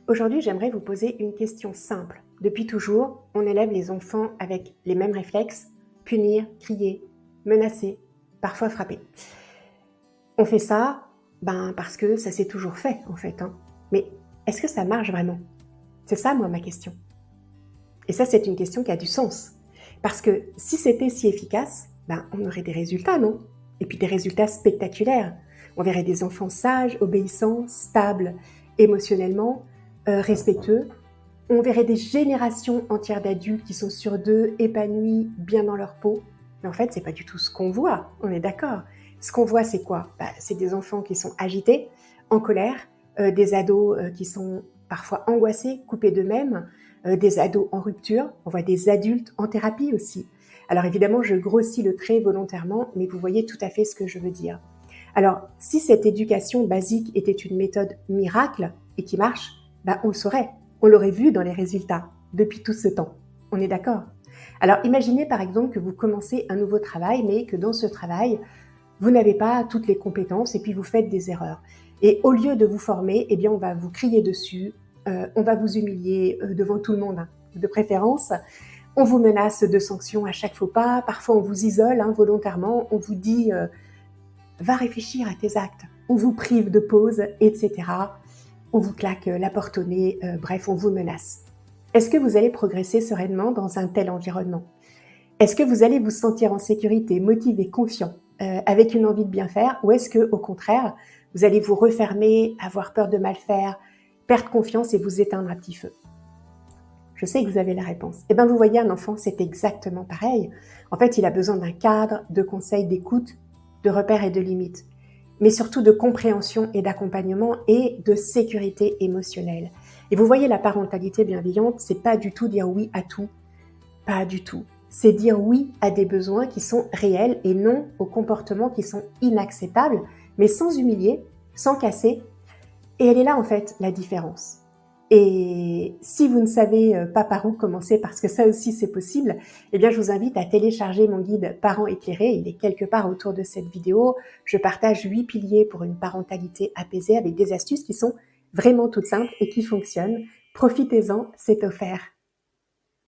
Aujourd'hui, j'aimerais vous poser une question simple. Depuis toujours, on élève les enfants avec les mêmes réflexes, punir, crier, menacer, parfois frapper. On fait ça parce que ça s'est toujours fait en fait. Mais est-ce que ça marche vraiment? C'est ça, moi, ma question. Et ça, c'est une question qui a du sens. Parce que si c'était si efficace, on aurait des résultats, non? Et puis des résultats spectaculaires. On verrait des enfants sages, obéissants, stables, émotionnellement, respectueux. On verrait des générations entières d'adultes qui sont sûrs d'eux, épanouis, bien dans leur peau. Mais en fait, c'est pas du tout ce qu'on voit, on est d'accord. Ce qu'on voit, c'est quoi? C'est des enfants qui sont agités, en colère, des ados qui sont parfois angoissés, coupés d'eux-mêmes, des ados en rupture. On voit des adultes en thérapie aussi. Alors évidemment, je grossis le trait volontairement, mais vous voyez tout à fait ce que je veux dire. Alors, si cette éducation basique était une méthode miracle et qui marche, on le saurait. On l'aurait vu dans les résultats depuis tout ce temps. On est d'accord? Alors, imaginez par exemple que vous commencez un nouveau travail, mais que dans ce travail, vous n'avez pas toutes les compétences et puis vous faites des erreurs. Et au lieu de vous former, eh bien, on va vous crier dessus, on va vous humilier devant tout le monde, de préférence. On vous menace de sanctions à chaque faux pas. Parfois, on vous isole volontairement. On vous dit va réfléchir à tes actes. On vous prive de pause, etc. On vous claque la porte au nez. Bref, on vous menace. Est-ce que vous allez progresser sereinement dans un tel environnement? Est-ce que vous allez vous sentir en sécurité, motivé, confiant, avec une envie de bien faire? Ou est-ce que, au contraire, vous allez vous refermer, avoir peur de mal faire, perdre confiance et vous éteindre à petit feu? Je sais que vous avez la réponse. Eh bien, vous voyez, un enfant, c'est exactement pareil. En fait, il a besoin d'un cadre, de conseils, d'écoute, de repères et de limites, mais surtout de compréhension et d'accompagnement et de sécurité émotionnelle. Et vous voyez, la parentalité bienveillante, c'est pas du tout dire oui à tout. Pas du tout. C'est dire oui à des besoins qui sont réels et non aux comportements qui sont inacceptables, mais sans humilier, sans casser. Et elle est là, en fait, la différence. Et si vous ne savez pas par où commencer, parce que ça aussi c'est possible, eh bien je vous invite à télécharger mon guide Parents éclairés. Il est quelque part autour de cette vidéo. Je partage 8 piliers pour une parentalité apaisée avec des astuces qui sont vraiment toutes simples et qui fonctionnent. Profitez-en, c'est offert.